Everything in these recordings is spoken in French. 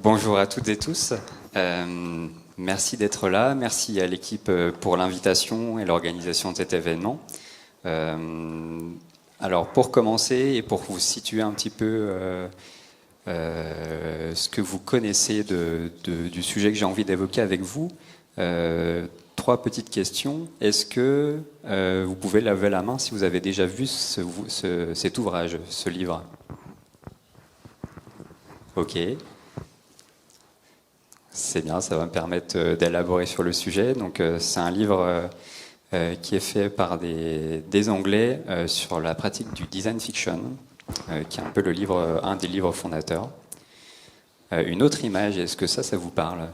Bonjour à toutes et tous. Merci d'être là. Merci à l'équipe pour l'invitation et l'organisation de cet événement. Alors pour commencer et pour vous situer un petit peu ce que vous connaissez du sujet que j'ai envie d'évoquer avec vous, trois petites questions. Est-ce que vous pouvez lever la main si vous avez déjà vu cet ouvrage, ce livre? Ok. C'est bien, ça va me permettre d'élaborer sur le sujet. Donc, c'est un livre qui est fait par des Anglais sur la pratique du design fiction, qui est un peu un des livres fondateurs. Une autre image, est-ce que ça vous parle?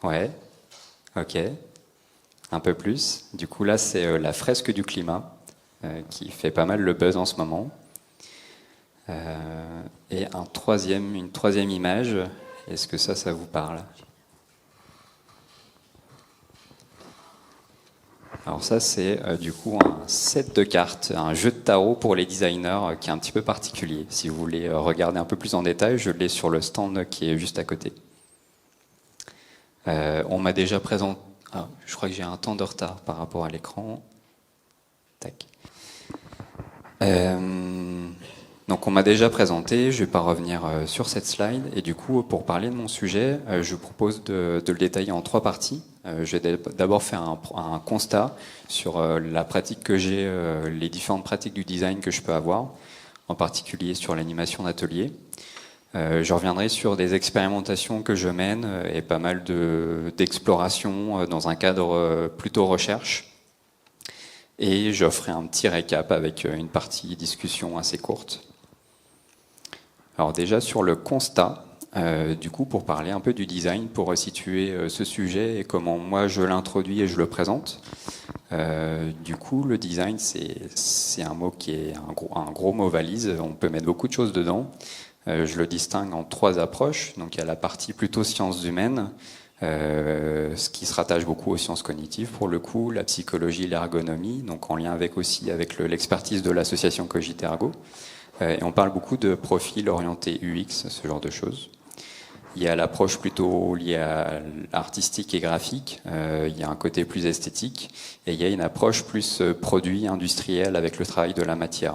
Ouais, ok. Un peu plus. Du coup, là, c'est la fresque du climat, qui fait pas mal le buzz en ce moment. Et une troisième image. Est-ce que ça vous parle? Alors ça, c'est du coup un set de cartes, un jeu de tarot pour les designers qui est un petit peu particulier. Si vous voulez regarder un peu plus en détail, je l'ai sur le stand qui est juste à côté. On m'a déjà présenté... Ah, je crois que j'ai un temps de retard par rapport à l'écran. Tac. Donc on m'a déjà présenté, je ne vais pas revenir sur cette slide, et du coup pour parler de mon sujet, je vous propose de le détailler en trois parties. Je vais d'abord faire un constat sur la pratique que j'ai, les différentes pratiques du design que je peux avoir, en particulier sur l'animation d'atelier. Je reviendrai sur des expérimentations que je mène et pas mal d'explorations dans un cadre plutôt recherche. Et je ferai un petit récap avec une partie discussion assez courte. Alors déjà sur le constat, du coup pour parler un peu du design, pour resituer ce sujet et comment moi je l'introduis et je le présente. Du coup le design c'est un mot qui est un gros mot valise, on peut mettre beaucoup de choses dedans. Je le distingue en trois approches, donc il y a la partie plutôt sciences humaines, ce qui se rattache beaucoup aux sciences cognitives pour le coup, la psychologie, l'ergonomie, donc en lien avec l'expertise de l'association Cogitergo. Et on parle beaucoup de profils orientés UX, ce genre de choses. Il y a l'approche plutôt liée à l'artistique et graphique, il y a un côté plus esthétique, et il y a une approche plus produit, industriel avec le travail de la matière.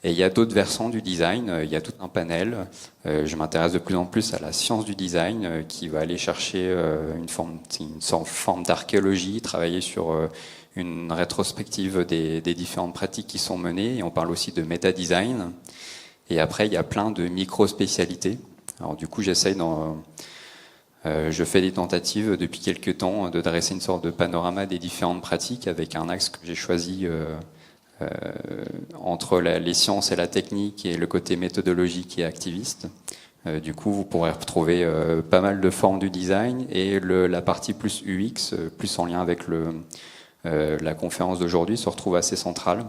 Et il y a d'autres versants du design, il y a tout un panel. Je m'intéresse de plus en plus à la science du design, qui va aller chercher une forme d'archéologie, travailler sur une rétrospective des différentes pratiques qui sont menées, et on parle aussi de méta-design. Et après, il y a plein de micro-spécialités. Alors du coup, je fais des tentatives depuis quelques temps de dresser une sorte de panorama des différentes pratiques avec un axe que j'ai choisi entre les sciences et la technique et le côté méthodologique et activiste. Du coup, vous pourrez retrouver pas mal de formes du design et la partie plus UX, plus en lien avec la conférence d'aujourd'hui, se retrouve assez centrale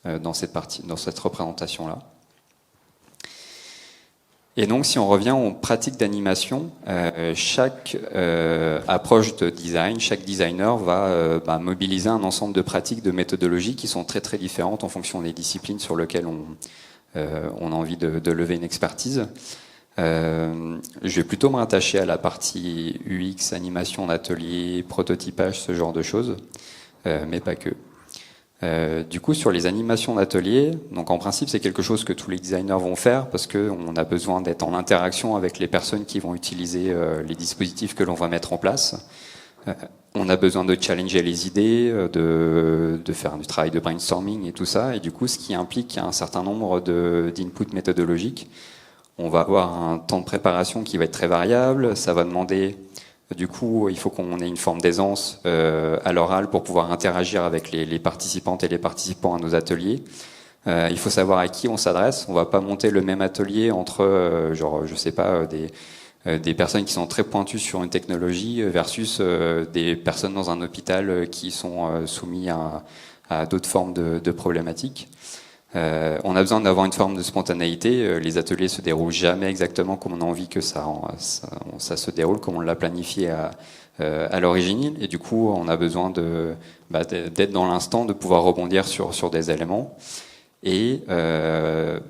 dans cette représentation-là. Et donc, si on revient aux pratiques d'animation, chaque approche de design, chaque designer va mobiliser un ensemble de pratiques, de méthodologies qui sont très très différentes en fonction des disciplines sur lesquelles on a envie de lever une expertise. Je vais plutôt me rattacher à la partie UX, animation d'atelier, prototypage, ce genre de choses, mais pas que. Du coup, sur les animations d'atelier, donc en principe, c'est quelque chose que tous les designers vont faire parce qu'on a besoin d'être en interaction avec les personnes qui vont utiliser les dispositifs que l'on va mettre en place. On a besoin de challenger les idées, de faire du travail de brainstorming et tout ça, et du coup, ce qui implique un certain nombre d'inputs méthodologiques. On va avoir un temps de préparation qui va être très variable, ça va demander... Du coup, il faut qu'on ait une forme d'aisance à l'oral pour pouvoir interagir avec les participantes et les participants à nos ateliers. Il faut savoir à qui on s'adresse. On va pas monter le même atelier entre, des personnes qui sont très pointues sur une technologie versus des personnes dans un hôpital qui sont soumis à d'autres formes de problématiques. On a besoin d'avoir une forme de spontanéité. Les ateliers se déroulent jamais exactement comme on a envie que ça se déroule, comme on l'a planifié à l'origine. Et du coup, on a besoin d'être dans l'instant, de pouvoir rebondir sur des éléments. Et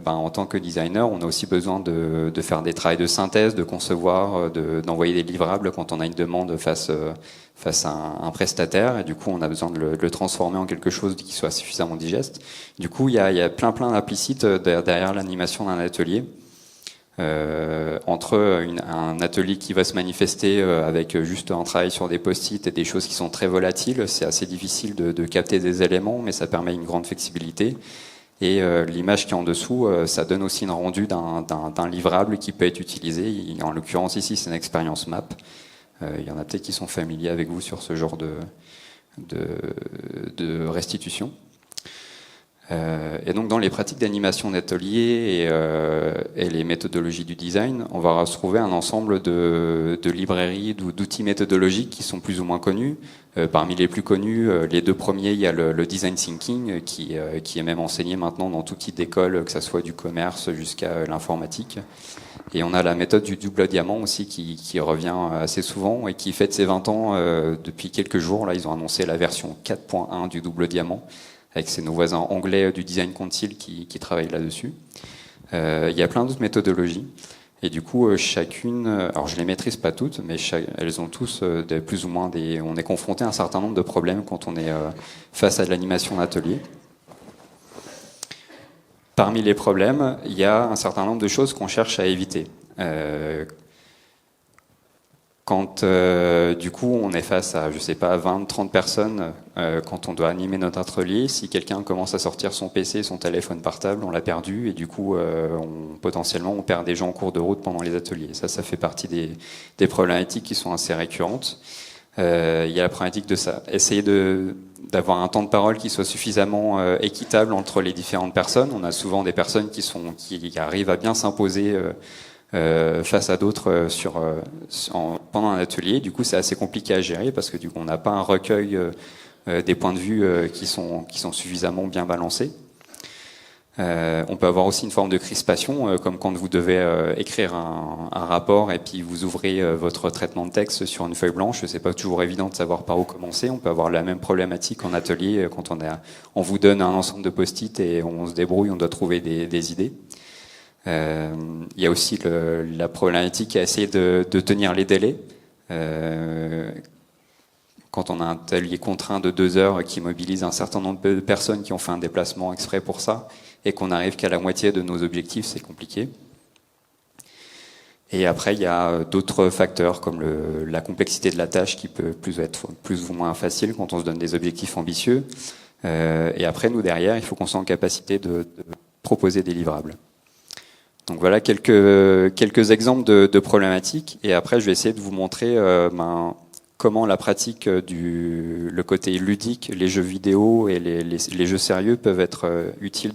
en tant que designer, on a aussi besoin de faire des travaux de synthèse, de concevoir, d'envoyer des livrables quand on a une demande face à un prestataire. Et du coup, on a besoin de le transformer en quelque chose qui soit suffisamment digeste. Du coup, il y a plein d'implicites derrière l'animation d'un atelier. Entre un atelier qui va se manifester avec juste un travail sur des post-it et des choses qui sont très volatiles, c'est assez difficile de capter des éléments, mais ça permet une grande flexibilité. Et l'image qui est en dessous, ça donne aussi une rendu d'un livrable qui peut être utilisé. En l'occurrence ici, c'est une expérience map. Il y en a peut-être qui sont familiers avec vous sur ce genre de restitution. Et donc dans les pratiques d'animation d'atelier et les méthodologies du design, on va retrouver un ensemble de librairies, d'outils méthodologiques qui sont plus ou moins connus. Parmi les plus connus, les deux premiers, il y a le design thinking qui est même enseigné maintenant dans tout type d'école, que ça soit du commerce jusqu'à l'informatique. Et on a la méthode du double diamant aussi qui revient assez souvent et qui fête ses 20 ans depuis quelques jours. Là, ils ont annoncé la version 4.1 du double diamant, avec nos voisins anglais du Design Council qui travaillent là-dessus. Il y a plein d'autres méthodologies. Et du coup, chacune, alors je les maîtrise pas toutes, mais elles ont tous plus ou moins on est confronté à un certain nombre de problèmes quand on est face à de l'animation d'atelier. Parmi les problèmes, il y a un certain nombre de choses qu'on cherche à éviter. Quand du coup on est face à, je sais pas, 20, 30 personnes, quand on doit animer notre atelier, si quelqu'un commence à sortir son PC, son téléphone portable, on l'a perdu et du coup potentiellement on perd des gens en cours de route pendant les ateliers. Ça fait partie des problématiques qui sont assez récurrentes. Il y a la problématique de ça. Essayer d'avoir un temps de parole qui soit suffisamment équitable entre les différentes personnes. On a souvent des personnes qui arrivent à bien s'imposer face à d'autres pendant un atelier. Du coup, c'est assez compliqué à gérer parce que du coup, on n'a pas un recueil des points de vue qui sont suffisamment bien balancés. On peut avoir aussi une forme de crispation, comme quand vous devez écrire un rapport et puis vous ouvrez votre traitement de texte sur une feuille blanche. C'est pas toujours évident de savoir par où commencer. On peut avoir la même problématique en atelier quand on vous donne un ensemble de post-it et on se débrouille, on doit trouver des idées. Il y a aussi la problématique à essayer de tenir les délais. Quand on a un atelier contraint de 2 heures qui mobilise un certain nombre de personnes qui ont fait un déplacement exprès pour ça, et qu'on n'arrive qu'à la moitié de nos objectifs, c'est compliqué. Et après, il y a d'autres facteurs comme la complexité de la tâche qui peut être plus ou moins facile quand on se donne des objectifs ambitieux. Et après, nous, derrière, il faut qu'on soit en capacité de proposer des livrables. Donc voilà quelques exemples de problématiques. Et après, je vais essayer de vous montrer comment la pratique le côté ludique, les jeux vidéo et les jeux sérieux peuvent être utiles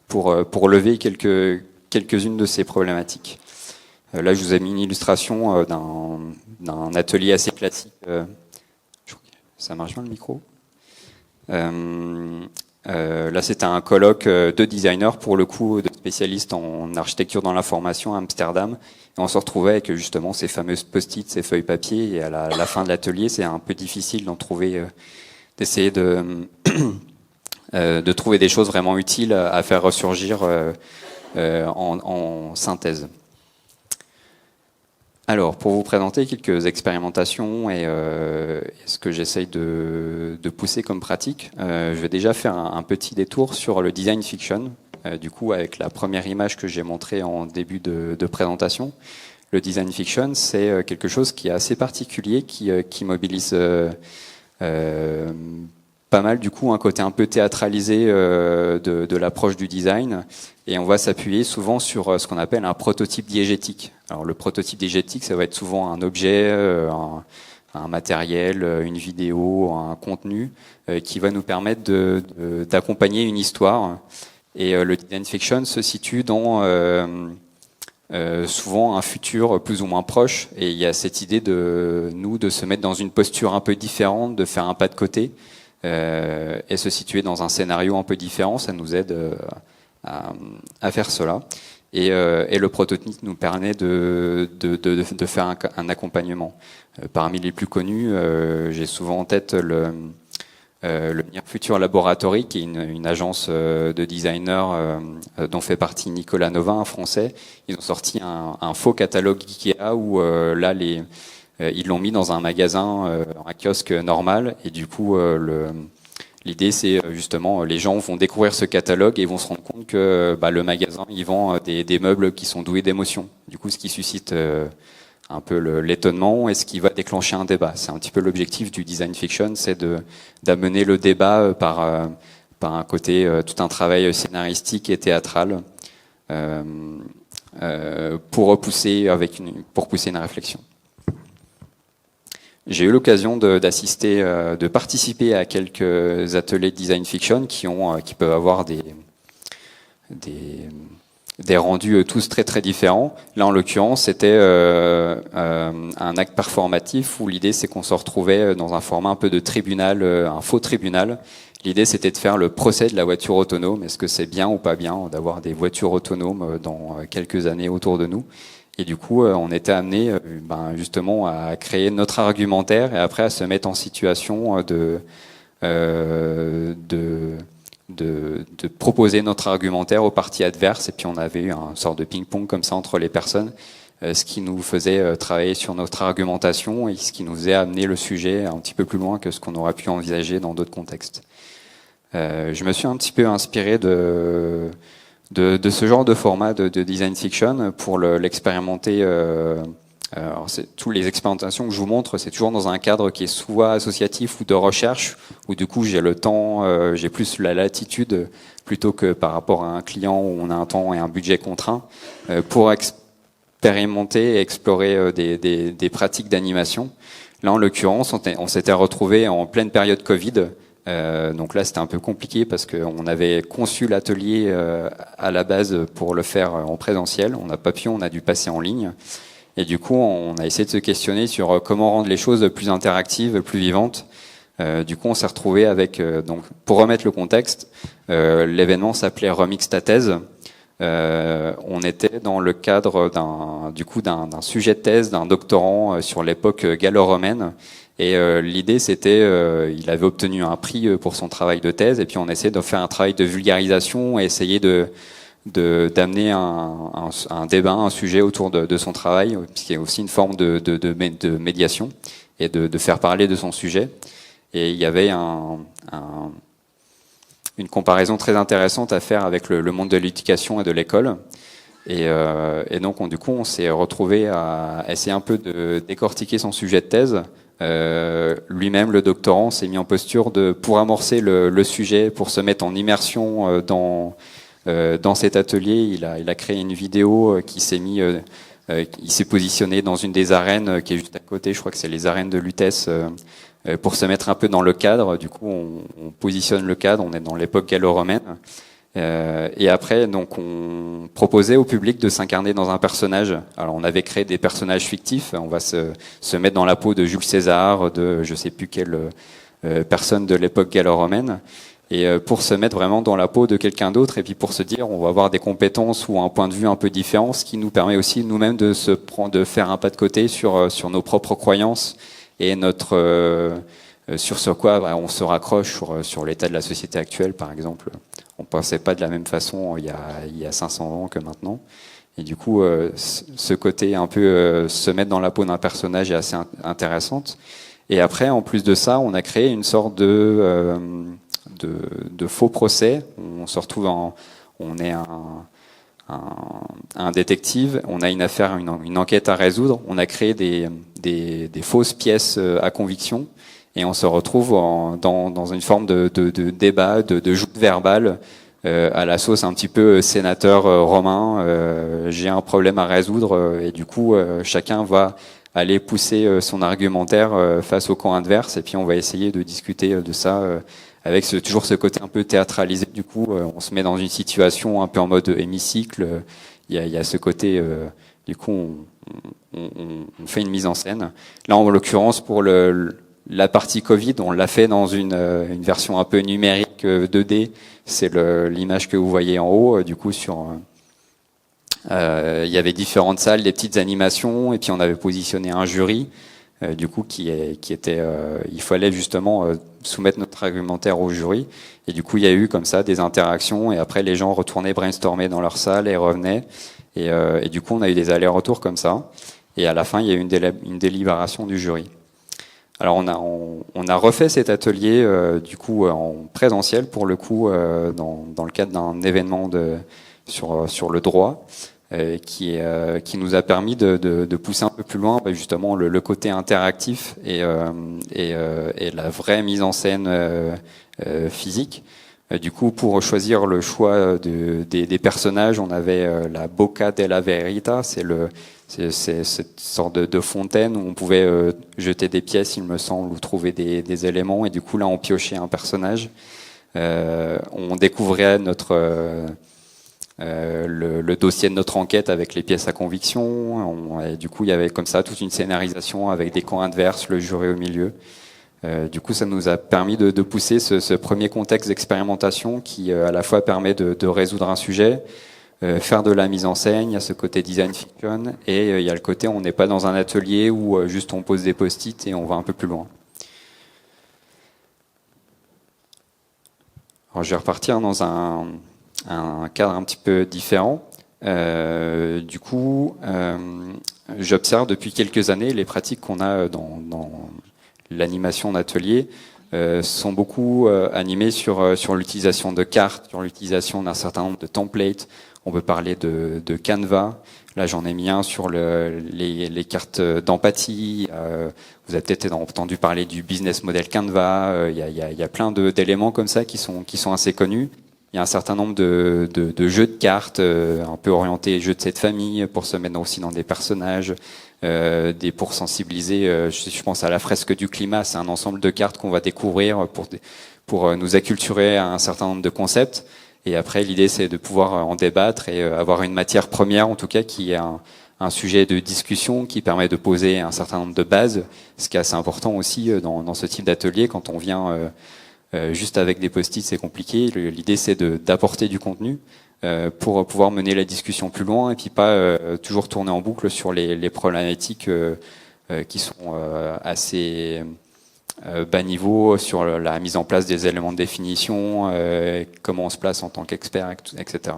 pour lever quelques-unes de ces problématiques. Là, je vous ai mis une illustration d'un atelier assez classique. Ça marche bien le micro ? Là, c'était un colloque de designers, pour le coup, de spécialistes en architecture dans l'information à Amsterdam. Et on se retrouvait avec justement ces fameuses post-it, ces feuilles papier. Et à la fin de l'atelier, c'est un peu difficile d'en trouver, d'essayer de trouver des choses vraiment utiles à faire ressurgir en synthèse. Alors, pour vous présenter quelques expérimentations et ce que j'essaye de pousser comme pratique, je vais déjà faire un petit détour sur le design fiction, du coup avec la première image que j'ai montrée en début de présentation. Le design fiction, c'est quelque chose qui est assez particulier, qui mobilise pas mal du coup un côté un peu théâtralisé de l'approche du design, et on va s'appuyer souvent sur ce qu'on appelle un prototype diégétique. Alors le prototype diégétique, ça va être souvent un objet, un matériel, une vidéo, un contenu qui va nous permettre d'accompagner une histoire. Et le design fiction se situe dans souvent un futur plus ou moins proche, et il y a cette idée de se mettre dans une posture un peu différente, de faire un pas de côté et se situer dans un scénario un peu différent. Ça nous aide à faire cela. Et le prototype nous permet de faire un accompagnement. Parmi les plus connus, j'ai souvent en tête le Near Future Laboratory, qui est une agence de designers dont fait partie Nicolas Nova, un Français. Ils ont sorti un faux catalogue Ikea où là ils l'ont mis dans un magasin, un kiosque normal, et du coup l'idée c'est justement les gens vont découvrir ce catalogue et vont se rendre compte que le magasin il vend des meubles qui sont doués d'émotions. Du coup, ce qui suscite un peu l'étonnement et ce qui va déclencher un débat. C'est un petit peu l'objectif du design fiction, c'est d'amener le débat par un côté tout un travail scénaristique et théâtral pour pousser une réflexion. J'ai eu l'occasion d'assister, de participer à quelques ateliers de design fiction qui peuvent avoir des rendus tous très très différents. Là, en l'occurrence, c'était un acte performatif où l'idée c'est qu'on se retrouvait dans un format un peu de tribunal, un faux tribunal. L'idée c'était de faire le procès de la voiture autonome. Est-ce que c'est bien ou pas bien d'avoir des voitures autonomes dans quelques années autour de nous? Et du coup, on était amené justement à créer notre argumentaire et après à se mettre en situation de proposer notre argumentaire aux parties adverses. Et puis on avait eu un sorte de ping-pong comme ça entre les personnes, ce qui nous faisait travailler sur notre argumentation et ce qui nous faisait amener le sujet un petit peu plus loin que ce qu'on aurait pu envisager dans d'autres contextes. Je me suis un petit peu inspiré de ce genre de format de design fiction pour l'expérimenter. Alors toutes les expérimentations que je vous montre, c'est toujours dans un cadre qui est soit associatif ou de recherche, où du coup j'ai le temps, j'ai plus la latitude plutôt que par rapport à un client où on a un temps et un budget contraint pour expérimenter et explorer des pratiques d'animation. Là, en l'occurrence, on s'était retrouvé en pleine période Covid. Donc là, c'était un peu compliqué parce qu'on avait conçu l'atelier à la base pour le faire en présentiel. On n'a pas pu, on a dû passer en ligne. Et du coup, on a essayé de se questionner sur comment rendre les choses plus interactives, plus vivantes. Du coup, on s'est retrouvé avec, donc, pour remettre le contexte, l'événement s'appelait Remix ta thèse. On était dans le cadre d'un sujet de thèse d'un doctorant sur l'époque gallo-romaine. Et l'idée, c'était, il avait obtenu un prix pour son travail de thèse, et puis on essayait de faire un travail de vulgarisation et essayer d'amener un débat, un sujet autour de son travail, ce qui est aussi une forme de médiation et de faire parler de son sujet. Et il y avait une comparaison très intéressante à faire avec le monde de l'éducation et de l'école. Et donc, du coup, on s'est retrouvé à essayer un peu de décortiquer son sujet de thèse. Lui-même, le doctorant, s'est mis en posture pour amorcer le sujet, pour se mettre en immersion dans cet atelier. Il a créé une vidéo qui s'est il s'est positionné dans une des arènes qui est juste à côté. Je crois que c'est les arènes de Lutèce, pour se mettre un peu dans le cadre. Du coup, on positionne le cadre. On est dans l'époque gallo-romaine. Et après, donc, on proposait au public de s'incarner dans un personnage. Alors, on avait créé des personnages fictifs. On va se mettre dans la peau de Jules César, de je sais plus quelle personne de l'époque gallo-romaine, et pour se mettre vraiment dans la peau de quelqu'un d'autre, et puis pour se dire, on va avoir des compétences ou un point de vue un peu différent, ce qui nous permet aussi nous-mêmes de faire un pas de côté sur nos propres croyances et sur ce quoi on se raccroche sur l'état de la société actuelle, par exemple. On pensait pas de la même façon il y a 500 ans que maintenant. Et du coup, ce côté un peu se mettre dans la peau d'un personnage est assez intéressante. Et après, en plus de ça, on a créé une sorte de faux procès. On se retrouve on est un détective, on a une affaire, une enquête à résoudre. On a créé des fausses pièces à conviction. Et on se retrouve dans une forme de débat, de joute verbale, à la sauce un petit peu sénateur romain. J'ai un problème à résoudre, et du coup, chacun va aller pousser son argumentaire face au camp adverse, et puis on va essayer de discuter de ça avec toujours ce côté un peu théâtralisé. Du coup, on se met dans une situation un peu en mode hémicycle. Il y a ce côté, du coup, on fait une mise en scène. Là, en l'occurrence, pour la partie Covid, on l'a fait dans une version un peu numérique 2D. C'est l'image que vous voyez en haut. Du coup, il y avait différentes salles, des petites animations, et puis on avait positionné un jury. du coup qui était, il fallait justement soumettre notre argumentaire au jury. Et du coup, il y a eu comme ça des interactions, et après les gens retournaient brainstormer dans leur salle et revenaient. Et du coup, on a eu des allers-retours comme ça. Et à la fin, il y a eu une délibération du jury. Alors on a refait cet atelier du coup en présentiel pour le coup dans le cadre d'un événement sur le droit qui nous a permis de pousser un peu plus loin justement le côté interactif et la vraie mise en scène physique. Du coup, pour choisir le choix des personnages, on avait la Bocca della Verità, c'est cette sorte de fontaine où on pouvait jeter des pièces, il me semble, ou trouver des éléments. Et du coup, là, on piochait un personnage. On découvrait le dossier de notre enquête avec les pièces à conviction. Et du coup, il y avait comme ça toute une scénarisation avec des camps adverses, le jury au milieu. Du coup, ça nous a permis de pousser ce premier contexte d'expérimentation qui, à la fois, permet de résoudre un sujet, faire de la mise en scène, il y a ce côté design fiction, et il y a le côté on n'est pas dans un atelier où juste on pose des post-it et on va un peu plus loin. Alors, je vais repartir dans un cadre un petit peu différent. Du coup, j'observe depuis quelques années les pratiques qu'on a dans l'animation d'atelier sont beaucoup animées sur l'utilisation de cartes, sur l'utilisation d'un certain nombre de templates. On peut parler de Canva. Là, j'en ai mis un sur les cartes d'empathie. Vous avez peut-être entendu parler du business model Canva. Il y a plein d'éléments comme ça qui sont assez connus. Il y a un certain nombre de jeux de cartes, un peu orientés jeux de cette famille, pour se mettre aussi dans des personnages, pour sensibiliser. Je pense à la fresque du climat. C'est un ensemble de cartes qu'on va découvrir pour nous acculturer à un certain nombre de concepts. Et après, l'idée, c'est de pouvoir en débattre et avoir une matière première, en tout cas, qui est un sujet de discussion qui permet de poser un certain nombre de bases, ce qui est assez important aussi dans ce type d'atelier. Quand on vient juste avec des post-it, c'est compliqué. L'idée, c'est d'apporter du contenu pour pouvoir mener la discussion plus loin et puis pas toujours tourner en boucle sur les problématiques qui sont assez bas niveau sur la mise en place des éléments de définition, comment on se place en tant qu'expert, etc.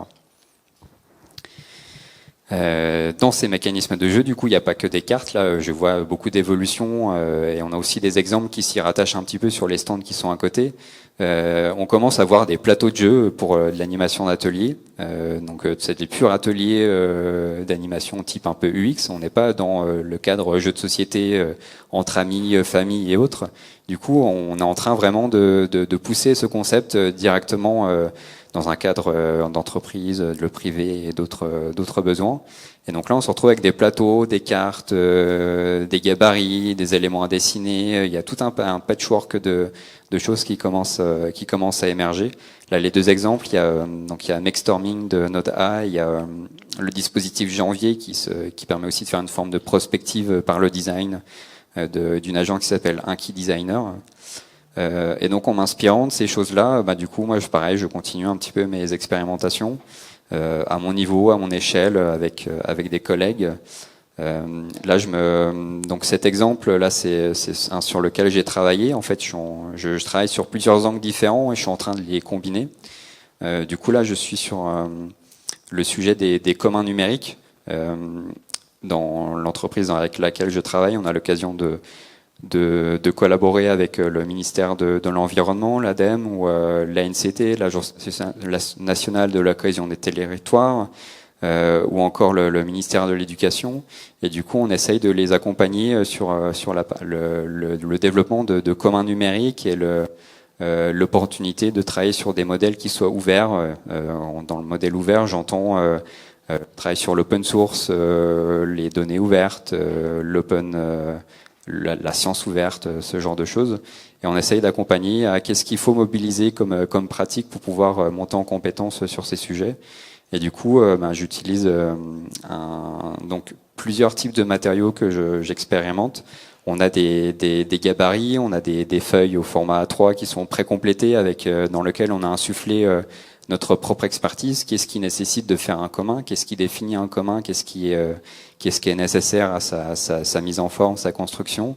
Dans ces mécanismes de jeu, du coup, il n'y a pas que des cartes. Là, je vois beaucoup d'évolutions et on a aussi des exemples qui s'y rattachent un petit peu sur les stands qui sont à côté. On commence à voir des plateaux de jeu pour de l'animation d'atelier. Donc, c'est des purs ateliers d'animation type un peu UX. On n'est pas dans le cadre jeu de société entre amis, famille et autres. Du coup, on est en train vraiment de pousser ce concept directement dans un cadre d'entreprise, le privé et d'autres besoins. Et donc là, on se retrouve avec des plateaux, des cartes, des gabarits, des éléments à dessiner. Il y a tout un patchwork de choses qui commencent à émerger. Là, les deux exemples, il y a Maxstorming de Node A, il y a le dispositif Janvier qui permet aussi de faire une forme de prospective par le design d'une agence qui s'appelle Inky Designer. Et donc en m'inspirant de ces choses-là, du coup moi je continue un petit peu mes expérimentations à mon niveau, à mon échelle, avec des collègues. Là donc cet exemple là c'est un sur lequel j'ai travaillé. En fait je travaille sur plusieurs angles différents et je suis en train de les combiner. Du coup là je suis sur le sujet des communs numériques. Dans l'entreprise avec laquelle je travaille, on a l'occasion de collaborer avec le ministère de l'Environnement, l'ADEME, ou l'ANCT, l'Agence nationale de la cohésion des territoires, ou encore le ministère de l'Éducation. Et du coup, on essaye de les accompagner sur le développement de communs numériques et l'opportunité de travailler sur des modèles qui soient ouverts. Dans le modèle ouvert, j'entends travailler sur l'open source, les données ouvertes, la science ouverte, ce genre de choses. Et on essaye d'accompagner à qu'est-ce qu'il faut mobiliser comme pratique pour pouvoir monter en compétence sur ces sujets. Et du coup, j'utilise donc plusieurs types de matériaux que j'expérimente. On a des gabarits, on a des feuilles au format A3 qui sont précomplétées avec dans lequel on a insufflé notre propre expertise, qu'est-ce qui nécessite de faire un commun, qu'est-ce qui définit un commun, qu'est-ce qui est nécessaire à sa mise en forme, sa construction.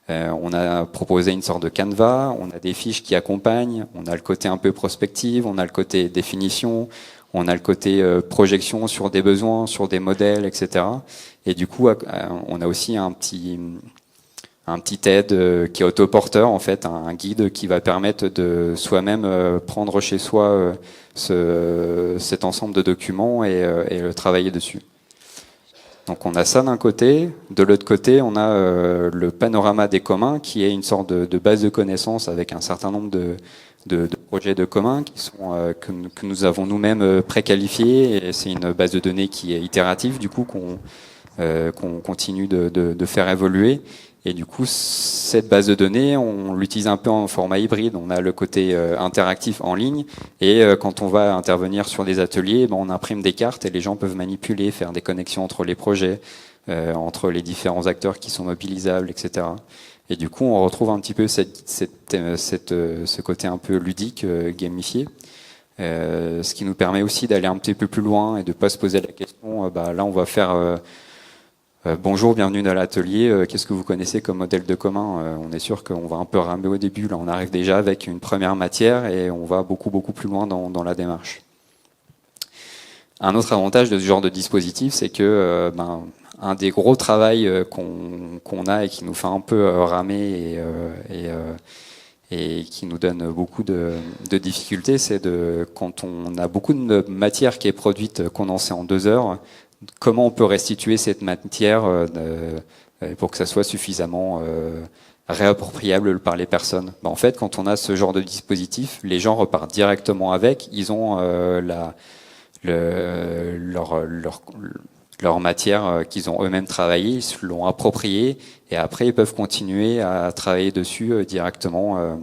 On a proposé une sorte de canevas, on a des fiches qui accompagnent, on a le côté un peu prospective, on a le côté définition, on a le côté projection sur des besoins, sur des modèles, etc. Et du coup, on a aussi un petit aide qui est autoporteur, en fait, un guide qui va permettre de soi-même prendre chez soi cet ensemble de documents et le travailler dessus. Donc on a ça d'un côté. De l'autre côté, on a le panorama des communs, qui est une sorte de base de connaissances avec un certain nombre de projets de communs qui sont que nous avons nous-mêmes préqualifiés. Et c'est une base de données qui est itérative, du coup, qu'on continue de faire évoluer. Et du coup, cette base de données, on l'utilise un peu en format hybride. On a le côté interactif en ligne, et quand on va intervenir sur des ateliers, on imprime des cartes et les gens peuvent manipuler, faire des connexions entre les projets, entre les différents acteurs qui sont mobilisables, etc. Et du coup, on retrouve un petit peu ce côté un peu ludique, gamifié. Ce qui nous permet aussi d'aller un petit peu plus loin et de pas se poser la question, là on va faire bonjour, bienvenue dans l'atelier, qu'est-ce que vous connaissez comme modèle de commun? On est sûr qu'on va un peu ramer au début, là on arrive déjà avec une première matière et on va beaucoup plus loin dans la démarche. Un autre avantage de ce genre de dispositif, c'est que un des gros travails qu'on a et qui nous fait un peu ramer et qui nous donne beaucoup de difficultés, c'est quand on a beaucoup de matière qui est produite condensée en 2 heures, comment on peut restituer cette matière pour que ça soit suffisamment réappropriable par les personnes. En fait, quand on a ce genre de dispositif, les gens repartent directement avec, ils ont leur matière qu'ils ont eux-mêmes travaillée, ils se l'ont appropriée, et après ils peuvent continuer à travailler dessus directement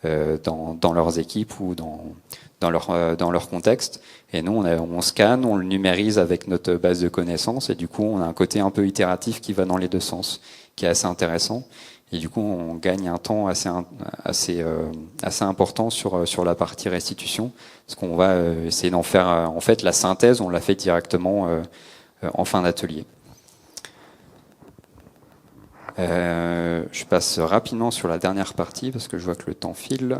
dans leurs équipes ou dans leur contexte. Et nous, on scanne, on le numérise avec notre base de connaissances, et du coup, on a un côté un peu itératif qui va dans les deux sens, qui est assez intéressant. Et du coup, on gagne un temps assez important sur la partie restitution, parce qu'on va essayer d'en faire, en fait, la synthèse, on l'a fait directement en fin d'atelier. Je passe rapidement sur la dernière partie, parce que je vois que le temps file.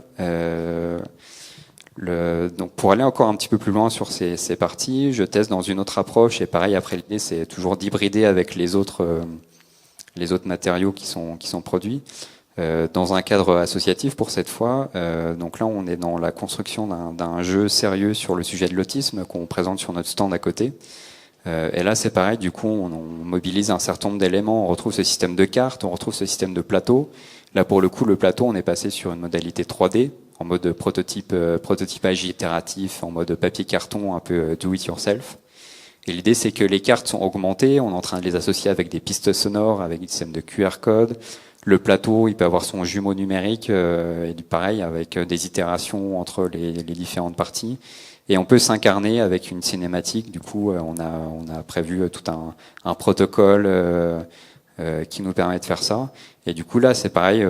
Donc pour aller encore un petit peu plus loin sur ces parties, je teste dans une autre approche, et pareil, après l'idée c'est toujours d'hybrider avec les autres matériaux qui sont produits dans un cadre associatif pour cette fois. Donc là on est dans la construction d'un jeu sérieux sur le sujet de l'autisme qu'on présente sur notre stand à côté. Et là c'est pareil, du coup on mobilise un certain nombre d'éléments, on retrouve ce système de cartes, on retrouve ce système de plateau. Là pour le coup le plateau, on est passé sur une modalité 3D, en mode prototypage itératif, en mode papier-carton, un peu do it yourself. Et l'idée, c'est que les cartes sont augmentées, on est en train de les associer avec des pistes sonores, avec des systèmes de QR code. Le plateau, il peut avoir son jumeau numérique, et du pareil, avec des itérations entre les différentes parties. Et on peut s'incarner avec une cinématique. Du coup, on a prévu tout un protocole qui nous permet de faire ça. Et du coup, là, c'est pareil,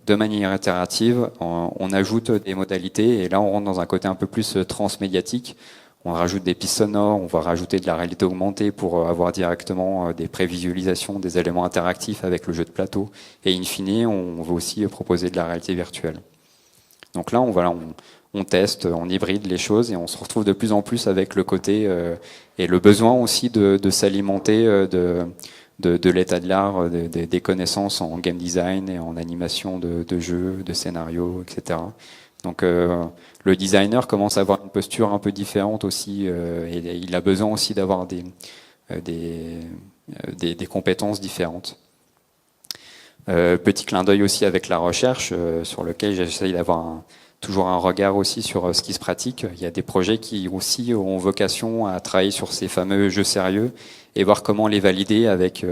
de manière itérative, on ajoute des modalités, et là on rentre dans un côté un peu plus transmédiatique. On rajoute des pistes sonores, on va rajouter de la réalité augmentée pour avoir directement des prévisualisations, des éléments interactifs avec le jeu de plateau, et in fine on va aussi proposer de la réalité virtuelle. Donc là on teste, on hybride les choses, et on se retrouve de plus en plus avec le côté et le besoin aussi de s'alimenter de l'état de l'art, des connaissances en game design et en animation de jeux, de scénarios, etc. Donc le designer commence à avoir une posture un peu différente aussi, et il a besoin aussi d'avoir des compétences différentes. Petit clin d'œil aussi avec la recherche, sur lequel j'essaye d'avoir toujours un regard aussi sur ce qui se pratique. Il y a des projets qui aussi ont vocation à travailler sur ces fameux jeux sérieux et voir comment les valider avec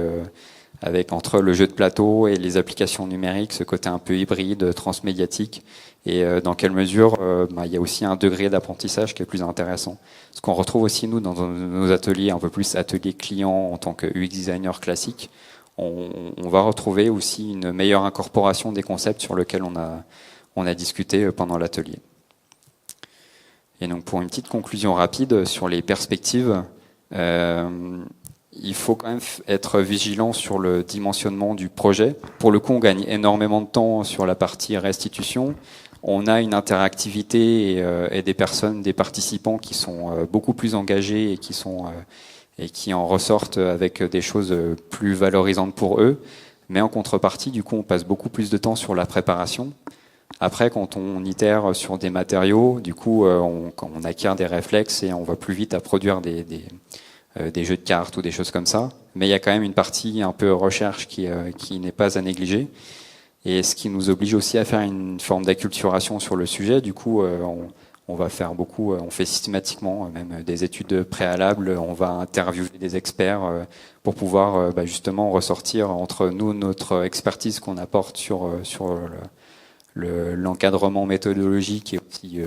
entre le jeu de plateau et les applications numériques, ce côté un peu hybride, transmédiatique, et dans quelle mesure il y a aussi un degré d'apprentissage qui est plus intéressant. Ce qu'on retrouve aussi nous dans nos ateliers, un peu plus ateliers clients en tant que UX designer classique, on va retrouver aussi une meilleure incorporation des concepts sur lesquels on a discuté pendant l'atelier. Et donc pour une petite conclusion rapide sur les perspectives, il faut quand même être vigilant sur le dimensionnement du projet. Pour le coup, on gagne énormément de temps sur la partie restitution. On a une interactivité et des personnes, des participants qui sont beaucoup plus engagés et qui en ressortent avec des choses plus valorisantes pour eux. Mais en contrepartie, du coup, on passe beaucoup plus de temps sur la préparation. Après, quand on itère sur des matériaux, du coup, on acquiert des réflexes et on va plus vite à produire des jeux de cartes ou des choses comme ça. Mais il y a quand même une partie un peu recherche qui n'est pas à négliger. Et ce qui nous oblige aussi à faire une forme d'acculturation sur le sujet. Du coup, on va faire beaucoup, on fait systématiquement même des études préalables, on va interviewer des experts pour pouvoir justement ressortir entre nous notre expertise qu'on apporte sur l'encadrement méthodologique et aussi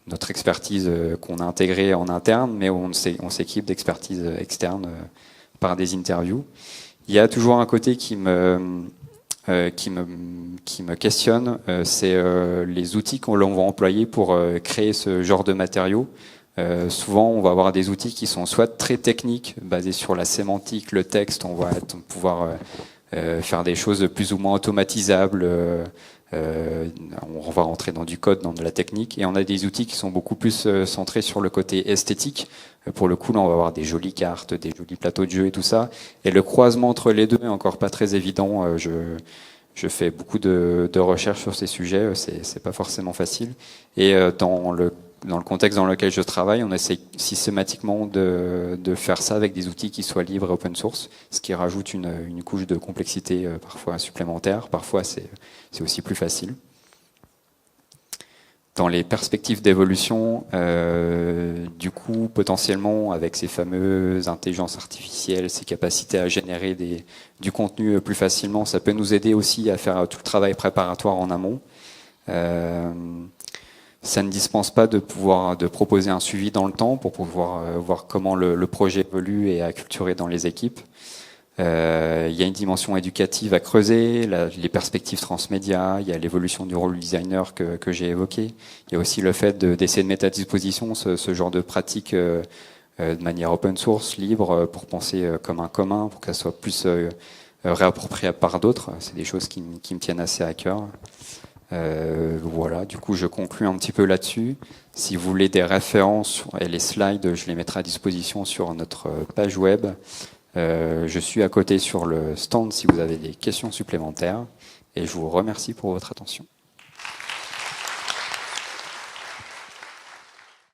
notre expertise qu'on a intégrée en interne, mais on s'équipe d'expertise externe par des interviews. Il y a toujours un côté qui me questionne, c'est les outils qu'on va employer pour créer ce genre de matériaux. Souvent, on va avoir des outils qui sont soit très techniques, basés sur la sémantique, le texte, on va pouvoir faire des choses plus ou moins automatisables. On va rentrer dans du code, dans de la technique, et on a des outils qui sont beaucoup plus centrés sur le côté esthétique. Pour le coup, là, on va avoir des jolies cartes, des jolis plateaux de jeu et tout ça. Et le croisement entre les deux est encore pas très évident. Je fais beaucoup de recherches sur ces sujets. C'est pas forcément facile. Et dans le contexte dans lequel je travaille, on essaie systématiquement de faire ça avec des outils qui soient libres et open source, ce qui rajoute une couche de complexité parfois supplémentaire. Parfois, c'est aussi plus facile. Dans les perspectives d'évolution, du coup, potentiellement, avec ces fameuses intelligences artificielles, ces capacités à générer du contenu plus facilement, ça peut nous aider aussi à faire tout le travail préparatoire en amont. Ça ne dispense pas de proposer un suivi dans le temps pour pouvoir voir comment le projet évolue et acculturer dans les équipes. Il y a une dimension éducative à creuser, les perspectives transmédia, il y a l'évolution du rôle designer que j'ai évoqué. Il y a aussi le fait d'essayer de mettre à disposition ce genre de pratique de manière open source, libre, pour penser comme un commun, pour qu'elle soit plus réappropriable par d'autres. C'est des choses qui me tiennent assez à cœur. Voilà, du coup je conclue un petit peu là-dessus. Si vous voulez des références et les slides, je les mettrai à disposition sur notre page web. Je suis à côté sur le stand si vous avez des questions supplémentaires et je vous remercie pour votre attention.